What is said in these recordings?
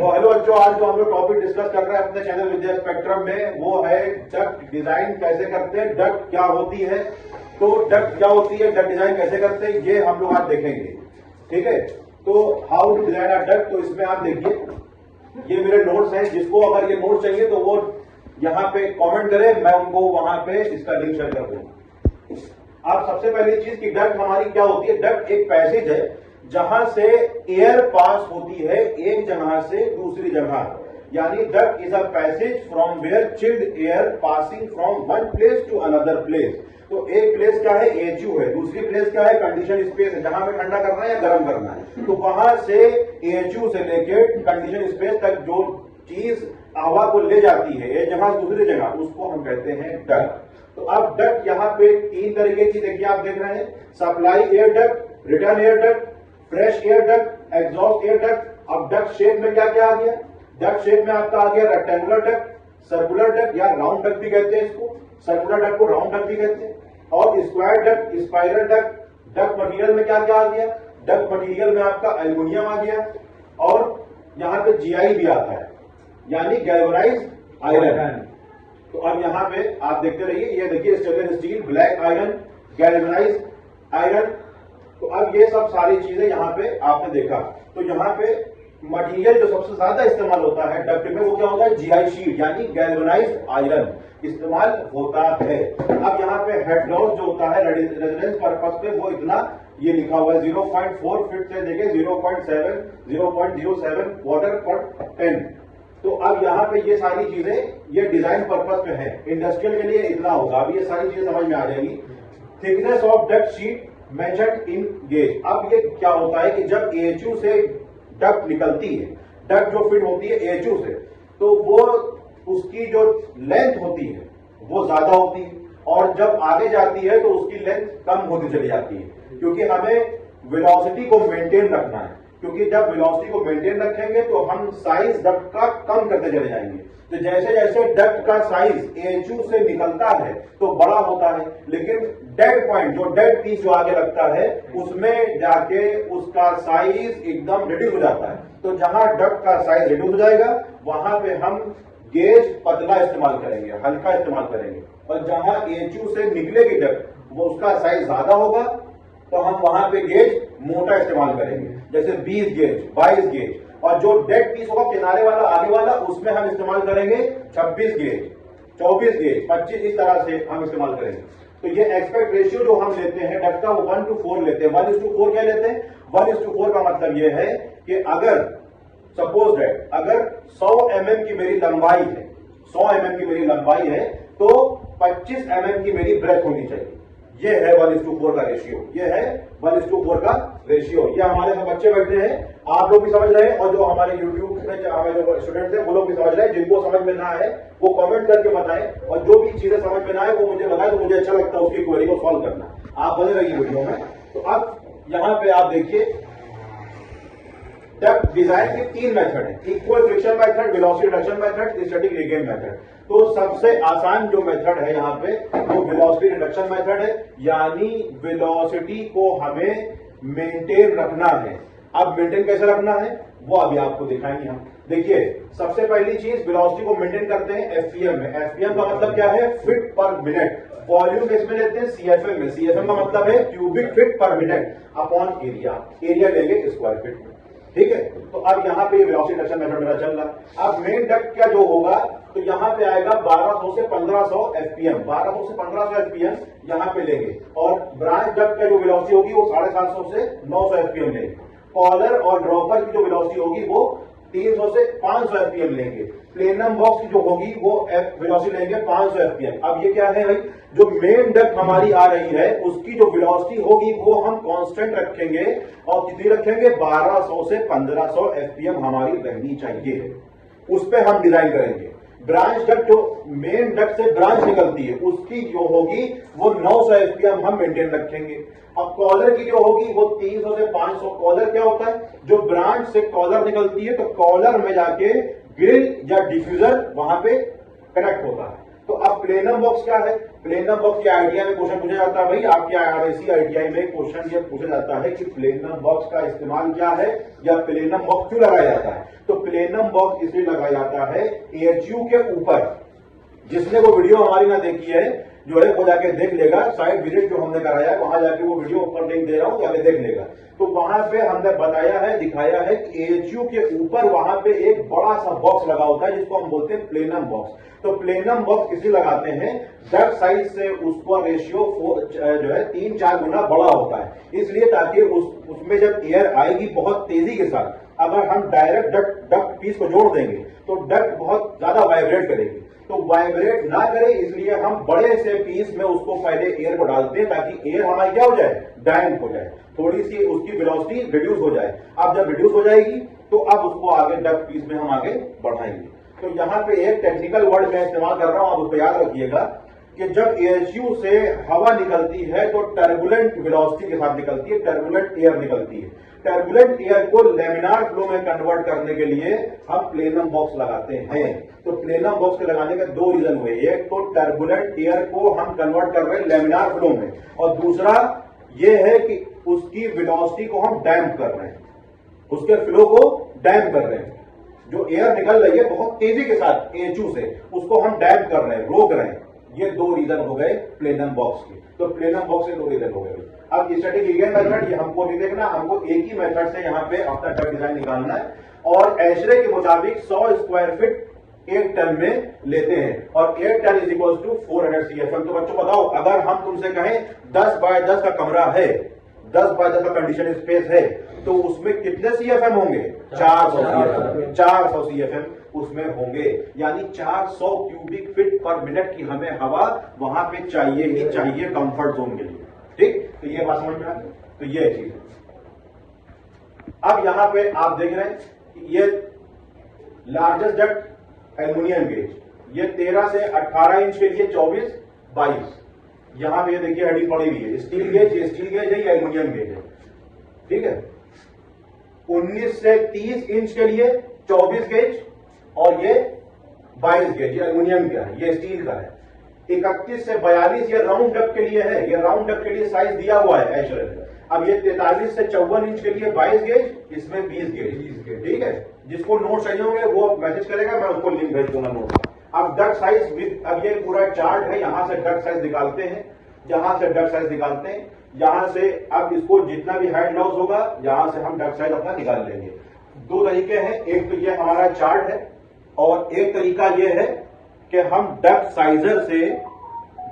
तो हेलो बच्चों, आज जो हम लोग टॉपिक डिस्कस कर रहे हैं अपने चैनल विद्या स्पेक्ट्रम में वो है डक्ट डिजाइन कैसे करते हैं, डक्ट क्या होती है। तो डक्ट क्या होती है, डक्ट डिजाइन कैसे करते हैं, ये हम लोग आज देखेंगे। ठीक है, तो how to design a duct. तो इसमें आप देखिए, ये मेरे नोट्स हैं। जिसको अगर ये नोट्स चाहिए तो वो यहाँ पे कमेंट करे, मैं उनको वहां पे इसका लिंक शेयर कर दूंगा। आप सबसे पहली चीज की डक्ट हमारी क्या होती है। डक्ट एक पैसेज है जहां से एयर पास होती है एक जगह से दूसरी जगह, यानी duct is a passage from where chilled air passing from one place to another place. तो एक प्लेस क्या है, एचयू है, दूसरी प्लेस क्या है, कंडीशन स्पेस है, जहां हमें ठंडा करना है या गर्म करना है। तो वहां से एचयू से लेके कंडीशन स्पेस तक जो चीज हवा को ले जाती है एक जगह से दूसरी जगह, उसको हम कहते हैं डक्ट। तो अब डक्ट यहाँ पे तीन तरीके की देखिए, आप देख रहे हैं, supply air duct, return air duct, fresh air duct, exhaust air duct. अब डक्ट शेप में क्या क्या आ गया, डक्ट शेप में आपका आ गया रेक्टेंगुलर डक्ट, सर्कुलर डक्ट या राउंड डक्ट भी कहते हैं इसको, सर्कुलर डक्ट को राउंड डक्ट भी कहते हैं, और square duct, spiral duct. Duct material में क्या क्या आ गया, डक्ट मटेरियल में आपका एल्युमिनियम आ गया, और यहां पे जीआई भी आता है, यानी गैल्वनाइज्ड आयरन। तो अब यहां पे आप देखते रहिए, ये देखिए stainless steel, black iron, galvanised iron. तो अब ये सब सारी चीजें यहाँ पे आपने देखा। तो यहाँ पे मटेरियल जो सबसे ज्यादा इस्तेमाल होता है डक्ट में वो क्या होता है, जीआई शीट, यानी गैल्वनाइज्ड आयरन इस्तेमाल होता है। अब यहाँ पे हेड लॉस जो होता है रेजिडेंस पर्पस पे, वो इतना ये लिखा हुआ है 0.4 फीट से लेके 0.07 वाटर पर 10। तो अब यहाँ पे ये सारी चीजें ये डिजाइन पर्पस पे है, इंडस्ट्रियल के लिए इतना होगा। अब ये सारी चीजें समझ में आ जाएगी। Thickness of duct sheet measured in gauge. अब ये क्या होता है कि जब एचयू से डक्ट निकलती है, डक्ट जो फिट होती है एचयू से, तो वो उसकी जो लेंथ होती है वो ज्यादा होती है, और जब आगे जाती है तो उसकी लेंथ कम होती चली जाती है, क्योंकि हमें वेलोसिटी को मेंटेन रखना है। क्योंकि जब वेलोसिटी को मेंटेन रखेंगे तो हम साइज डक्ट का कम करते चले जाएंगे। तो जैसे जैसे डक्ट का साइज एचयू से निकलता है तो बड़ा होता है, लेकिन डेड पॉइंट जो डेड पीस जो आगे लगता है उसमें जाके उसका साइज एकदम रिड्यूस हो जाता है। तो जहां डक्ट का साइज रिड्यूस हो जाएगा वहां पे हम गेज पतला इस्तेमाल करेंगे, हल्का इस्तेमाल करेंगे, और जहां एचयू से निकलेगी डक्ट वो उसका साइज ज्यादा होगा तो हम वहां पे गेज मोटा इस्तेमाल करेंगे, जैसे 20 गेज, 22 गेज। और जो डेड पीस होगा किनारे वाला आगे वाला, उसमें हम इस्तेमाल करेंगे 26 गेज, 24 गेज, 25, इस तरह से हम इस्तेमाल करेंगे। तो ये एस्पेक्ट रेशियो जो हम लेते हैं डक्ट का, वो 1:4 लेते हैं। 1:4 क्या लेते हैं, 1:4 का मतलब ये है कि अगर सपोज दैट अगर 100 mm की मेरी लंबाई है, 100 mm की मेरी लंबाई है, तो 25 mm की मेरी ब्रेथ होनी चाहिए। ये है 1:4 का रेशियो, ये है 1:4 का रेशियो। ये हमारे सब बच्चे बैठे हैं, आप लोग भी समझ रहे हैं, और जो हमारे यूट्यूब में हमारे जो स्टूडेंट्स हैं वो लोग भी समझ रहे हैं। जिनको समझ में ना आए वो कमेंट करके बताएं, और जो भी चीजें समझ में ना आए वो मुझे बताएं, तो मुझे अच्छा लगता है उसकी क्वेरी को सॉल्व करना। आप बने रहिए वीडियो में। तो अब यहाँ पे आप देखिए, डक्ट डिजाइन के 3 मेथड है, equal friction method, velocity reduction method, static regain method. तो सबसे आसान जो मेथड है यहाँ पे वो वेलोसिटी रिडक्शन मेथड है, यानी वेलोसिटी को हमें मेंटेन रखना है। अब मेंटेन कैसे रखना है वो अभी आपको दिखाएंगे हम। देखिए, सबसे पहली चीज वेलोसिटी को मेंटेन करते हैं एफपीएम में। एफपीएम का मतलब क्या है, फीट पर मिनट। वॉल्यूम इसमें लेते हैं सीएफएम में। सीएफएम का मतलब है क्यूबिक फीट पर मिनट अपॉन एरिया। एरिया लेंगे स्क्वायर फीट में। ठीक है, तो अब यहाँ पे वेलोसिटी रिडक्शन मेथड मेरा चल रहा। अब मेन डक्ट क्या जो होगा, तो यहाँ पे आएगा 1200 से 1500 एफपीएम, 1200 से 1500 एफपीएम यहाँ पे लेंगे, और ब्रांच डक्ट का जो वेलोसिटी होगी वो 750 से 900 एफपीएम लेंगे। कॉलर और ड्रॉपर की जो वेलोसिटी होगी वो 300 से 500 एफपीएम लेंगे। प्लेनम बॉक्स की जो होगी वो वेलोसिटी लेंगे 500 एफपीएम। अब ये क्या है भाई, जो मेन डक्ट हमारी आ रही है उसकी जो वेलोसिटी होगी वो हम कांस्टेंट रखेंगे, और कितनी रखेंगे, 1200 से 1500 एफपीएम हमारी रहनी चाहिए। उस पर हम डिजाइन करेंगे। ब्रांच डक्ट जो मेन डक्ट से ब्रांच निकलती है उसकी जो होगी वो 900 एफपीएम हम मेंटेन रखेंगे। अब कॉलर की जो होगी वो 300 से 500। कॉलर क्या होता है, जो ब्रांच से कॉलर निकलती है तो कॉलर में जाके ग्रिल या डिफ्यूजर वहां पे कनेक्ट होता है। तो अब प्लेनम बॉक्स क्या है? प्लेनम बॉक्स के आईटीआई में क्वेश्चन पूछा जाता है भाई, आपके आरएससी आईटीआई में क्वेश्चन ये पूछा जाता है कि प्लेनम बॉक्स का इस्तेमाल क्या है या प्लेनम बॉक्स क्यों लगाया जाता है? तो प्लेनम बॉक्स इसलिए लगाया जाता है एएचयू के ऊपर। जिसने वो वीडियो हमारी ना देखी है जो है वो जाके देख लेगा, साइड विजिट जो हमने कराया है वहां जाके वो वीडियो ऊपर लिंक दे रहा हूं, जाके देख लेगा। तो वहां पे हमने बताया है, दिखाया है कि एएचयू के ऊपर वहां पे एक बड़ा सा बॉक्स लगा होता है जिसको हम बोलते हैं प्लेनम बॉक्स। तो प्लेनम बॉक्स इसलिए लगाते हैं, डक्ट साइज से उसका रेशियो जो है 3-4 गुना बड़ा होता है, इसलिए ताकि उसमें जब एयर आएगी बहुत तेजी के साथ, अगर हम डायरेक्ट डक्ट पीस को जोड़ देंगे तो डक्ट बहुत ज्यादा वाइब्रेट करेगी। तो वाइब्रेट ना करे इसलिए हम बड़े से पीस में उसको पहले एयर को डालते हैं ताकि एयर हमारी क्या हो जाए, डैम्प हो जाए, थोड़ी सी उसकी वेलोसिटी रिड्यूस हो जाए। अब जब रिड्यूस हो जाएगी तो अब उसको आगे डक्ट पीस में हम आगे बढ़ाएंगे। तो यहां पे एक टेक्निकल वर्ड मैं इस्तेमाल कर रहा हूं, आप उसको याद रखिएगा कि जब एएचयू से हवा निकलती है तो टर्बुलेंट वेलोसिटी के साथ निकलती है, टर्बुलेंट एयर निकलती है। टर्बुलेंट एयर को लेमिनार फ्लो में कन्वर्ट करने के लिए हम प्लेनम बॉक्स लगाते हैं। तो प्लेनम बॉक्स के लगाने के 2 रीजन हुए, एक तो टर्बुलेंट एयर को हम कन्वर्ट कर रहे हैं लेमिनार फ्लो में, और दूसरा ये है कि उसकी वेलोसिटी को हम डैम्प कर रहे हैं, उसके फ्लो को डैम्प कर रहे हैं। जो एयर निकल रही है बहुत तेजी के साथ एएचयू से, उसको हम डैम्प कर रहे हैं, रोक रहे हैं। ये 2 रीजन हो गए प्लेनम बॉक्स के। तो प्लेनम बॉक्स के 2 रीजन हो गए। अब स्टैटिक मेथड ये हमको नहीं देखना, हमको एक ही मेथड से यहाँ पे अपना डक्ट डिजाइन निकालना है, और एशरे के मुताबिक 100 स्क्वायर फीट 1 टन में लेते हैं, और 1 ton is equal to 400 CFM। तो बच्चों बताओ, अगर हम तुमसे कहें 10 बाय 10 का कमरा है, 10 बाय 10 का कंडीशन स्पेस है, तो उसमें कितने CFM होंगे? 400 CFM। 400 CFM उसमें होंगे, यानी 400 क्यूबिक फीट पर मिनट की हमें हवा वहां पे चाहिए ही चाहिए कंफर्ट जोन के लिए। ठीक, तो ये बात समझ में आ गई। तो ये चीज है। अब यहां पे आप देख रहे हैं कि ये लार्जेस्ट डक्ट एल्युमिनियम गेज, ये 13 से 18 इंच के लिए 24, 22। यहां पे ये देखिए हड्डी पड़ी हुई है, स्टील गेज, ये स्टील गेज है, ये एल्युमिनियम गेज है। ठीक है, 19 से 30 इंच के लिए 24 गेज, और ये 22 गेज, ये एल्युमिनियम का है, ये स्टील का है। 31 से 42 ये राउंड डक्ट के लिए है, ये राउंड डक्ट के लिए साइज दिया हुआ है एशरे में। अब ये 43 से 54 इंच के लिए 22 गेज, इसमें 20 गेज। ठीक है, जिसको नोट चाहिए होंगे वो मैसेज करेगा, मैं उसको लिंक भेज दूंगा नोट का। अब डक्ट साइज विद, अब ये पूरा चार्ट है, यहां से डक्ट साइज निकालते हैं, यहां से डक्ट साइज निकालते हैं, यहां से अब इसको जितना भी हेड लॉस होगा यहां से हम डक्ट साइज अपना निकाल लेंगे। 2 तरीके हैं, एक तो ये हमारा चार्ट है, और एक तरीका ये है कि हम डक्ट साइजर से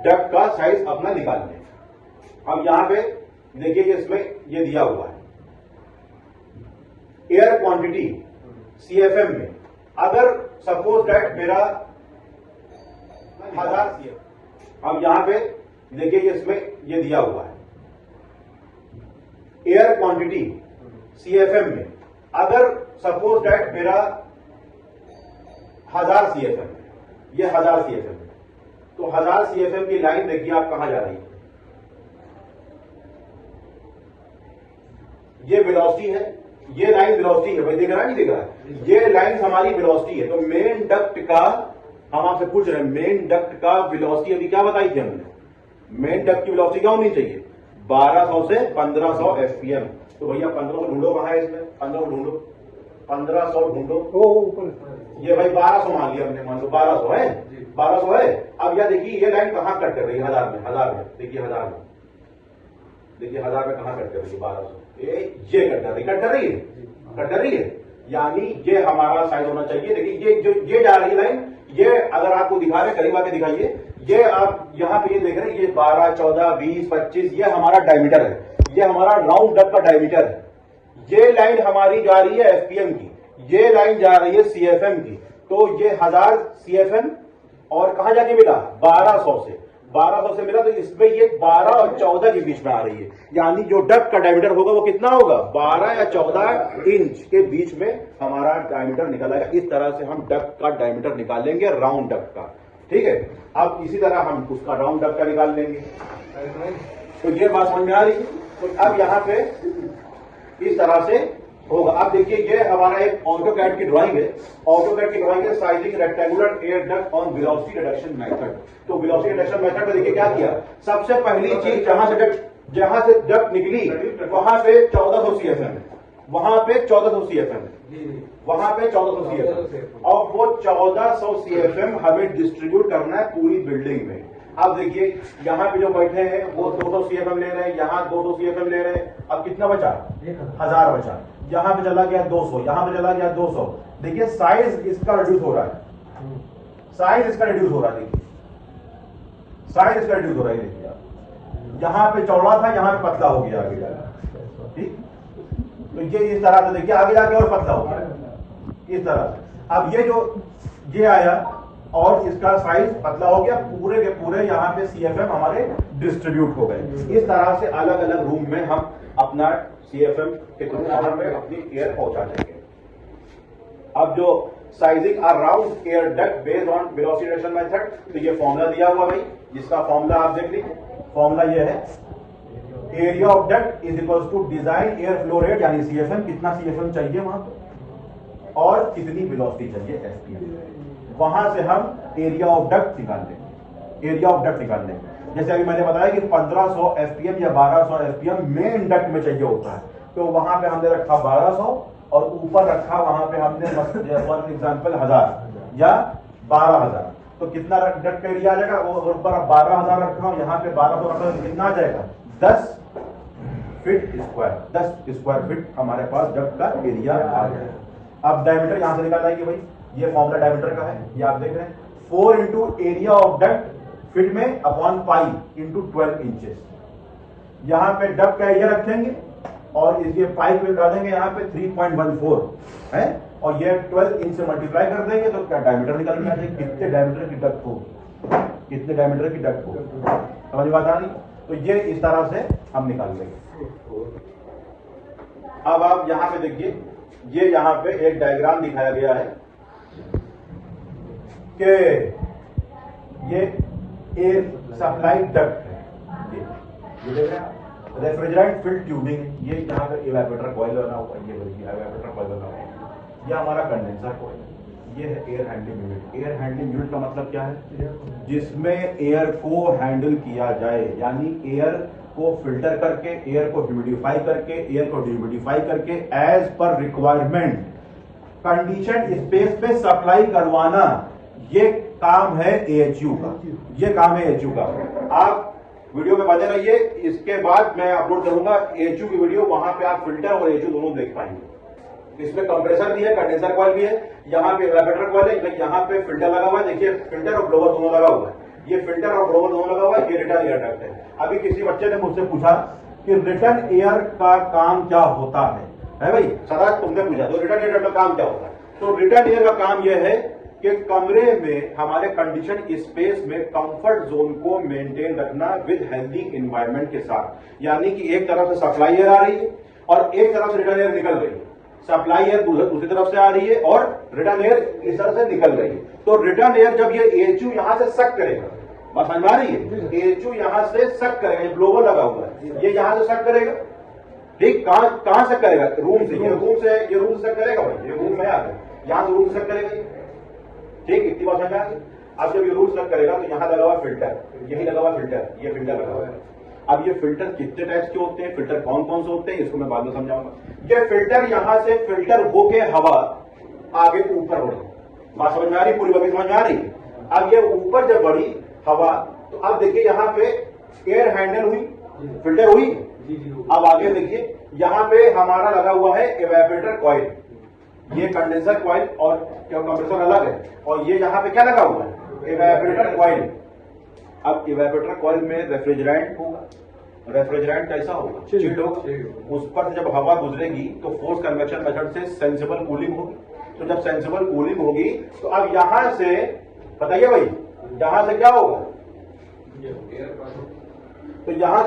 डक्ट का साइज अपना निकाल लें। अब यहां पे देखिए इसमें ये दिया हुआ है एयर क्वांटिटी CFM में। अगर सपोज दैट मेरा 1000 CFM, अब यहां पे देखिए इसमें ये दिया हुआ है एयर क्वांटिटी CFM में। अगर सपोज दैट मेरा 1000 CFM, ये 1000 CFM है, तो 1000 CFM की लाइन देखिए आप कहां जा रही है, ये वेलोसिटी है, ये लाइन वेलोसिटी है भाई, दिख रहा है नहीं दिख रहा है, ये लाइन हमारी वेलोसिटी है। तो मेन डक्ट का हम आपसे पूछ रहे हैं, मेन डक्ट का वेलोसिटी अभी क्या बताई थी हमने, मेन डक्ट की वेलोसिटी क्या होनी चाहिए, 1200 से 1500 FPM। तो भैया 1500 ढूंढो, कहां है इसमें, 1500 ढूंढो, 1500 ढूंढो, ये भाई 1200 मान लिया हमने, मान लो 1200 है, 1200 है। अब यह देखिए ये लाइन कहां कट कर रही है, 1000 में, 1000 में देखिए, 1000 में देखिए, 1000 में कहां कट कर रही है, 1200, ये कट कर रही है, कट कर रही है, कट कर रही है, यानी ये हमारा साइज होना चाहिए। देखिए ये जो ये जा रही है लाइन, ये अगर आपको दिखा रहे, करीब आके दिखाइए, ये आप यहां पे ये देख रहे हैं, ये 12, 14, 20, 25, ये हमारा डायमीटर है, ये हमारा राउंड डक्ट का डायमीटर है। ये लाइन हमारी जा रही है FPM की, ये लाइन जा रही है CFM की। तो ये 1000 CFM और कहां जाके मिला, 1200 से मिला, तो इसमें ये 12 और 14 के बीच में आ रही है, यानी जो डक्ट का डायमीटर होगा वो कितना होगा, 12 या 14 इंच के बीच में हमारा डायमीटर निकल आएगा। इस तरह से हम डक्ट का डायमीटर निकालेंगे, राउंड डक्ट का। ठीक है, अब इसी तरह हम उसका राउंड डक्ट का निकाल लेंगे। तो ये बात समझ में आ रही है। तो अब यहां पे इस तरह से होगा। आप देखिए ये हमारा एक ऑटोकैड की ड्राइंग है, ऑटोकैड की ड्राइंग है sizing rectangular air duct on velocity reduction method. तो वेलोसिटी रिडक्शन मेथड में देखिए क्या किया, सबसे पहली चीज जहां से डक्ट निकली वहां पे 1400 CFM है, वहां पे 1400 CFM है, वहां पे 1400 CFM, और वो 1400 CFM हमें डिस्ट्रीब्यूट करना है पूरी बिल्डिंग में। अब देखिए यहाँ पे जो बैठे हैं वो 200 CFM ले रहे हैं, यहाँ 200 CFM ले रहे हैं, अब कितना बचा, 1000 बचा, यहाँ पे चला गया 200, यहाँ पे चला गया 200। देखिए साइज इसका रिड्यूस हो रहा है, साइज इसका रिड्यूस हो रहा है, देखिए साइज इसका रिड्यूस हो रहा है, देखिए यहाँ पे चौड़ा था, यहाँ पे पतला हो गया आगे जाकर, ठीक। तो ये इस तरह से देखिए आगे जाके और पतला हो गया इस तरह से। अब ये जो ये आया और इसका साइज पतला हो गया, पूरे के पूरे यहाँ पे CFM हमारे डिस्ट्रीब्यूट हो गए। इस तरह से अलग अलग रूम में हम अपना CFM के कंटेनर में अपनी एयर पहुंचा देंगे। अब जो sizing around air duct based on velocity reduction method, तो ये फॉर्मूला दिया हुआ भाई, जिसका फॉर्मूला आप देख लीजिए, फॉर्मूला ये है area of duct is equal to design air flow rate, यानी CFM, कितना CFM चाहिए वहां पे और कितनी वेलोसिटी चाहिए SPM, वहां से हम एरिया ऑफ डक्ट निकाल लेंगे, एरिया ऑफ डक्ट निकाल लेंगे। जैसे अभी मैंने बताया कि 1500 FPM या 1200 FPM मेन डक्ट में चाहिए होता है, तो वहां पे हमने रखा 1200 और ऊपर रखा वहां पे हमने फॉर एग्जांपल 1000 या 12000, तो कितना डक्ट का एरिया आ जाएगा, वो ऊपर 12000 रखा, यहाँ पे 1200 रखा, तो कितना आ जाएगा 10 फीट स्क्वायर, 10 स्क्वायर फीट हमारे पास डक्ट का एरिया आ जाएगा। अब डायमीटर यहां से निकाल आएगी भाई, ये फॉर्मूला डायमीटर का है, ये आप देख रहे हैं 4 into area of duct feet में अपॉन पाई इंटू 12 इंचेस। यहां पे डक्ट का एरिया रखेंगे और इसके पाई पे डालेंगे यहाँ पे 3.14 है, और ये 12 इंच से मल्टीप्लाई कर देंगे तो क्या डायमीटर निकल के आ जाएगी, कितने डायमीटर की डक्ट होगी, कितने डायमीटर की डक्ट होगी, समझ में बात आ रही। तो ये इस तरह से हम निकाल लेंगे। अब आप यहां पे देखिए, ये यहां पे एक डायग्राम दिखाया गया है कि ये एयर सप्लाई डक्ट है, ये देख रहे हैं रेफ्रिजरेंट फिल्ड ट्यूबिंग, ये यहाँ पे इवेपोरेटर कॉइल बना हुआ है, ये इवेपोरेटर कॉइल बना हुआ है, ये हमारा कंडेंसर कॉइल है, ये है air handling unit. Air handling unit का मतलब क्या है, जिसमें एयर को हैंडल किया जाए, यानी एयर को फिल्टर करके, एयर को ह्यूमिडिफाई करके, एयर को डिह्यूमिडिफाई करके as per requirement condition space पे सप्लाई करवाना, ये काम है AHU का, ये काम है AHU का। आप वीडियो में बने रहिए, इसके बाद मैं अपलोड करूंगा AHU की वीडियो, वहां पे आप फिल्टर और AHU दोनों देख पाएंगे। इसमें कंप्रेसर भी है, कंडेंसर कॉइल भी है, यहाँ पे इवेपोरेटर कॉइल है, यहाँ पे फिल्टर लगा हुआ है, देखिए फिल्टर और ब्लोवर दोनों लगा हुआ है, ये फिल्टर और ब्लोवर दोनों लगा हुआ है, ये रिटर्न एयर डक्ट है। अभी किसी बच्चे ने मुझसे पूछा कि रिटर्न एयर का काम क्या होता है भाई, सदा तुमने पूछा, तो रिटर्न एयर का काम क्या होता है। तो रिटर्न एयर का काम यह है कि कमरे में हमारे कंडीशन स्पेस में कंफर्ट जोन को मेंटेन रखना विद हेल्दी एनवायरनमेंट के साथ, यानी कि एक तरफ से सप्लाई एयर आ रही है और एक तरफ से रिटर्न एयर निकल रही है, सप्लाई एयर दूसरी तरफ से आ रही है और रिटर्न एयर इस तरफ से निकल रही है। तो रिटर्न एयर जब ये AHU यहां से सक करेगा, बात समझ में आ रही है, AHU यहां से सक करेगा, ये ब्लोवर लगा हुआ है, ये यहां से सक करेगा, ठीक, कहां सक करेगा, रूम से, ये रूम से सक करेगा भाई, ये रूम में आता है, यहां से रूम से सक करेगा, ठीक, इतनी बात समझ में आ गई। अब जब ये रूल सक करेगा तो यहां लगा हुआ फिल्टर, यही लगा हुआ फिल्टर, ये फिल्टर लगा हुआ है। अब ये फिल्टर कितने टाइप्स के होते हैं, फिल्टर कौन कौन से होते हैं, इसको मैं बाद में समझाऊंगा। ये फिल्टर यहां से फिल्टर होके हवा आगे ऊपर बढ़ी, बात समझ में आ रही, पूरी बात समझ में आ रही। अब ये ऊपर जब बढ़ी हवा, तो अब देखिए यहाँ पे एयर हैंडल हुई, फिल्टर हुई। अब आगे देखिए यहाँ पे हमारा लगा हुआ है इवेपोरेटर कॉइल, ये कंडेंसर कॉइल और कंप्रेसर अलग है, और ये यहाँ पे क्या लगा हुआ है, इवेपोरेटर कॉइल। अब इवेपोरेटर कॉइल में रेफ्रिजरेंट होगा, रेफ्रिजरेंट कैसा होगा, चिल्ड होगा, उस पर जब हवा गुजरेगी तो फोर्स कन्वेक्शन मेथड से सेंसिबल कूलिंग होगी। तो जब सेंसिबल कूलिंग होगी तो अब यहां से बताइए भाई, यहां से क्या होगा, तो यहां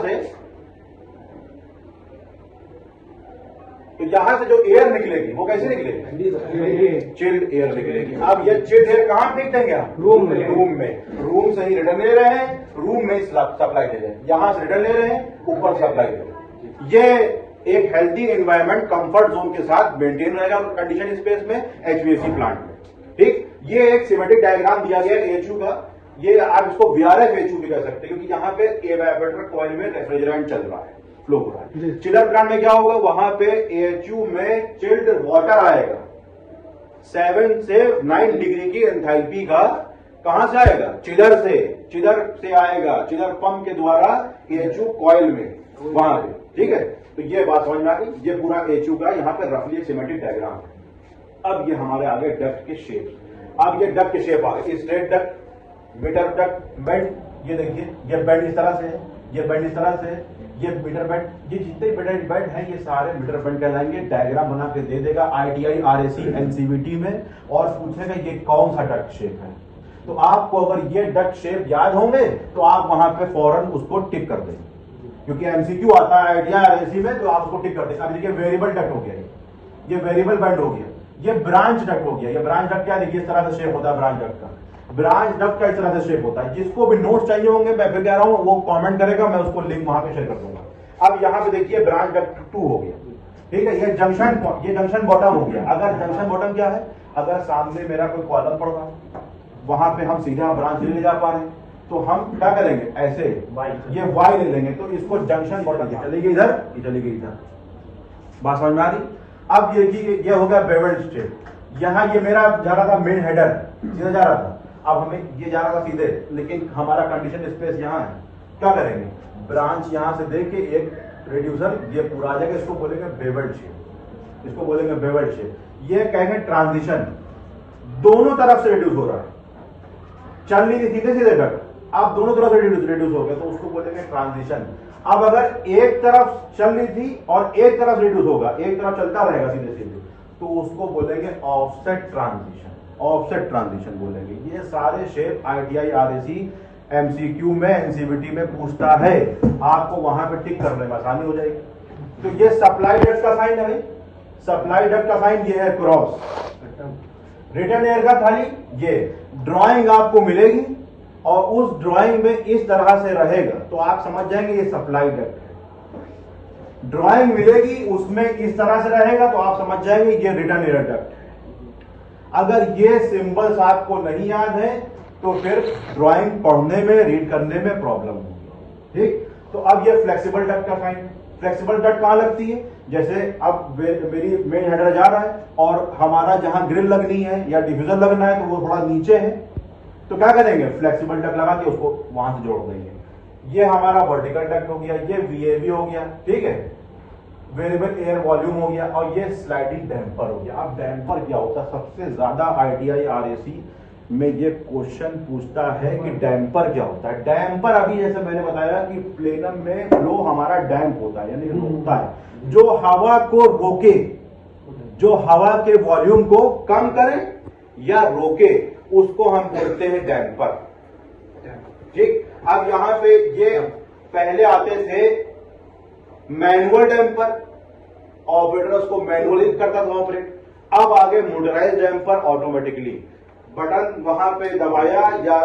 से जो एयर निकलेगी वो कैसे निकलेगी, चिल्ड एयर निकलेगी। अब ये चिल्ड एयर कहां फेंक देंगे आप, रूम में, रूम से ही रिटर्न ले रहे हैं, रूम में सप्लाई दे रहे हैं, यहां से रिटर्न ले रहे हैं, ऊपर सप्लाई दे रहे हैं। ये एक हेल्दी एनवायरनमेंट कंफर्ट जोन के साथ मेंटेन रहेगा कंडीशन स्पेस में एचवीएसी प्लांट में। ठीक, ये एक सिमेट्रिक डायग्राम दिया गया है एचयू का। ये आप इसको वीआरएफ एचयू भी कह सकते हैं, क्योंकि यहाँ पे एवापोरेटर कॉइल में रेफ्रिजरेंट चल रहा है, फ्लो हो रहा है। चिलर प्लांट में क्या होगा, वहां पे एचयू में चिल्ड वाटर आएगा, 7 से 9 डिग्री की एंथैल्पी का कहां से आएगा, चिलर से आएगा, चिलर पंप के द्वारा एचयू कॉइल में वहां पे। ठीक है, तो ये बात समझ में आ गई। ये पूरा एचयू का यहाँ पे रफली एक सिमेट्रिक डायग्राम है। अब ये हमारे आगे डक्ट के शेप। अब ये डक्ट के शेप आ गए, straight duct, mitre duct, bend. ये देखिए, ये बेंड इस तरह से है, ये बेंड इस तरह से है, ये मीटर बेंड। ये जितने बेंड हैं ये सारे मीटर बेंड कहलाएंगे। डायग्राम बना के दे देगा ITI RAC NCVT में, और पूछेगा ये कौन सा डक्ट शेप है। तो आपको अगर ये डक्ट शेप याद होंगे तो आप वहां पे फौरन उसको टिक कर देंगे, क्योंकि MCQ आता है ITI RAC में, तो आप उसको टिक कर देंगे। अब देखिए वेरिएबल डक्ट हो गया, ये वेरिएबल बेंड हो गया, ये ब्रांच डक्ट हो गया। ये ब्रांच डक्ट क्या, देखिए इस तरह से शेप होता है ब्रांच डक्ट का। ब्रांच डक्ट का इस तरह से शेप होता है। जिसको भी नोट्स चाहिए होंगे, मैं फिर कह रहा हूं, वो कमेंट करेगा, मैं उसको लिंक वहां पे शेयर कर दूंगा। अब यहाँ पे देखिए ब्रांच डक्ट 2 हो गया। ठीक है, ये जंक्शन बॉटम हो गया। अगर जंक्शन बॉटम क्या है, अगर सामने मेरा कोई कॉलम पड़ रहा है, वहां पे हम सीधा ब्रांच ले जा पा रहे हैं, तो हम क्या करेंगे, ऐसे ये वाई ले लेंगे, तो इसको जंक्शन बॉटम चलेगी इधर, ये चलेगी इधर। बात समझ में आ रही। अब ये हो गया बेवल्ड स्टेप। यहाँ ये मेरा जा रहा था मेन हेडर, सीधा जा रहा था। अब हमें ये जा रहा था सीधे, लेकिन हमारा कंडीशन स्पेस यहाँ है। क्या करेंगे, ब्रांच यहाँ से दे के एक रिड्यूसर ये पूरा आ जाएगा, इसको बोलेंगे बेवल्ड शेप, इसको बोलेंगे बेवल्ड शेप। ये कहेंगे ट्रांजिशन, दोनों तरफ से रिड्यूस हो रहा है। चल नहीं थी सीधे सीधे डक्ट, अब दोनों तरफ से रिड्यूस हो गया, तो उसको बोलेंगे ट्रांजिशन। अब अगर एक तरफ चल रही थी और एक तरफ रिड्यूस होगा, एक तरफ चलता रहेगा सीधे सीधे, तो उसको बोलेंगे ऑफसेट ट्रांजिशन, ऑफसेट ट्रांजिशन बोलेंगे। ये सारे शेप ITI RAC MCQ में NCVT में पूछता है, आपको वहां पे टिक करने में आसानी हो जाएगी। तो ये सप्लाई डक्ट का साइन है भाई, सप्लाई डक्ट का साइन ये है क्रॉस। रिटर्न एयर का थाली, ये ड्राइंग आपको मिलेगी और उस ड्राइंग में इस तरह से रहेगा, तो आप समझ जाएंगे ये सप्लाई डक्ट है। ड्राइंग मिलेगी उसमें इस तरह से रहेगा, तो आप समझ जाएंगे ये रिटर्न एयर डक्ट है। अगर ये सिंबल्स आपको नहीं याद है तो फिर ड्राइंग पढ़ने में, रीड करने में प्रॉब्लम होगी। ठीक, तो अब ये फ्लेक्सिबल डक्ट का साइन। फ्लेक्सिबल डक्ट कहां लगती है, जैसे अब मेरी मेन हेडर जा रहा है और हमारा जहां ग्रिल लगनी है या डिफ्यूजर लगना है, तो वो थोड़ा नीचे है, तो क्या करेंगे, फ्लेक्सिबल डक्ट लगा के उसको वहां से जोड़ देंगे। ये हमारा वर्टिकल डक्ट हो गया, ये VAV हो गया। ठीक है, वेरिएबल एयर वॉल्यूम हो गया, और ये स्लाइडिंग डैम्पर हो गया। अब डैम्पर क्या होता है, सबसे ज्यादा ITI RAC में ये क्वेश्चन पूछता है कि डैम्पर क्या होता है। डैम्पर अभी जैसे मैंने बताया कि प्लेनम में फ्लो हमारा डैम्प होता है, यानी रोकता है। जो हवा को रोके, जो हवा के वॉल्यूम को कम करे या रोके, उसको हम बोलते हैं डैम्पर। ठीक, अब यहां पे ये पहले आते थे मैनुअल डैम्पर, ऑपरेटर उसको मैनुअली करता था ऑपरेट। अब आगे मोटराइज डैम्पर, ऑटोमेटिकली बटन वहां पे दबाया या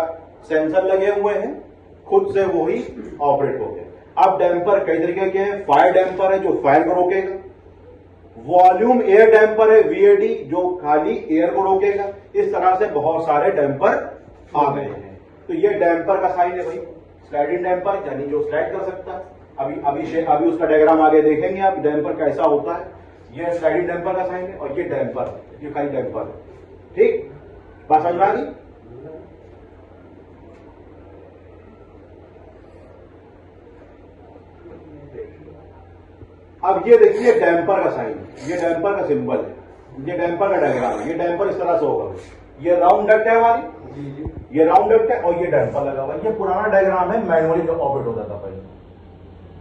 सेंसर लगे हुए हैं, खुद से वो ही ऑपरेट हो गया। अब डैम्पर कई तरीके के हैं। फायर डैम्पर है जो फायर को रोकेगा, वॉल्यूम एयर डैम्पर है VAD जो खाली एयर को रोकेगा। इस तरह से बहुत सारे डैम्पर आ गए हैं। तो ये डैम्पर का साइन है भाई, स्लाइडिंग डैम्पर, यानी जो स्लाइड कर सकता है। अभी उसका डायग्राम आगे देखेंगे आप, डैम्पर कैसा होता है। ये स्लाइडिंग डैम्पर का साइन है, और ये डैम्पर, ये खाली डैम्पर है। ठीक, बात समझ में आ गई। अब ये देखिए डैम्पर का साइन, ये डैम्पर का सिंबल है, ये डैम्पर का डायग्राम है। ये डैम्पर इस तरह से होगा, ये राउंड डक्ट है हमारी, ये राउंड डक्ट है और ये डैम्पर लगा हुआ है। ये पुराना डायग्राम है, मैनुअली जो ऑपरेट होता था पहले।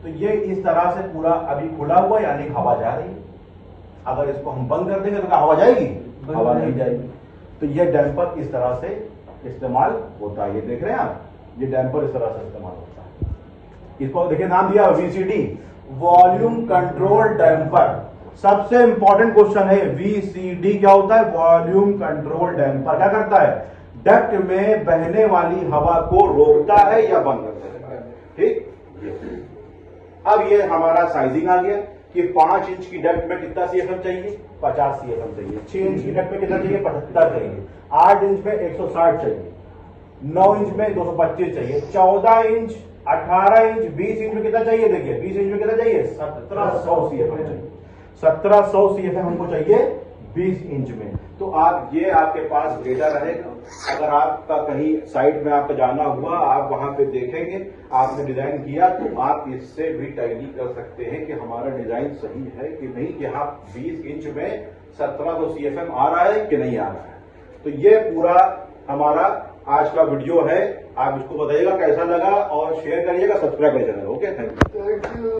तो ये इस तरह से पूरा अभी खुला हुआ, यानी हवा जा रही है। अगर इसको हम बंद कर देंगे तो क्या हवा जाएगी, हवा नहीं जाएगी। तो ये डैम्पर इस तरह से इस्तेमाल होता है। ये देख रहे हैं आप, ये डैम्पर इस तरह से इस्तेमाल होता है। इसको देखिए नाम दिया VCD, वॉल्यूम कंट्रोल डैम्पर। सबसे इंपॉर्टेंट क्वेश्चन है, VCD क्या होता है, वॉल्यूम कंट्रोल डैम्पर। क्या करता है, डक्ट में बहने वाली हवा को रोकता है या बंद करता है। ठीक, अब ये हमारा साइजिंग आ गया कि 5 इंच की डक्ट में कितना CFM चाहिए, 50 CFM चाहिए। 6 इंच की डक्ट में कितना चाहिए, 75 चाहिए। 8 इंच में 160 चाहिए। 9 इंच में 225 चाहिए। 14 इंच, 18 इंच, 20 इंच में कितना चाहिए, देखिए 20 इंच में कितना चाहिए, 1700 CFM चाहिए। 1700 CFM हमको चाहिए 20 इंच में। तो आप ये आपके पास डेटा रहेगा, अगर आपका कहीं साइट में आपका जाना हुआ, आप वहां पे देखेंगे, आपने डिजाइन किया, तो आप इससे भी टैली कर सकते हैं कि हमारा डिजाइन सही है कि नहीं, कि हाँ 20 इंच में 1700 CFM आ रहा है कि नहीं आ रहा है। तो ये पूरा हमारा आज का वीडियो है। आप इसको बताइएगा कैसा लगा और शेयर करिएगा, सब्सक्राइब करिएगा। Okay, thank you.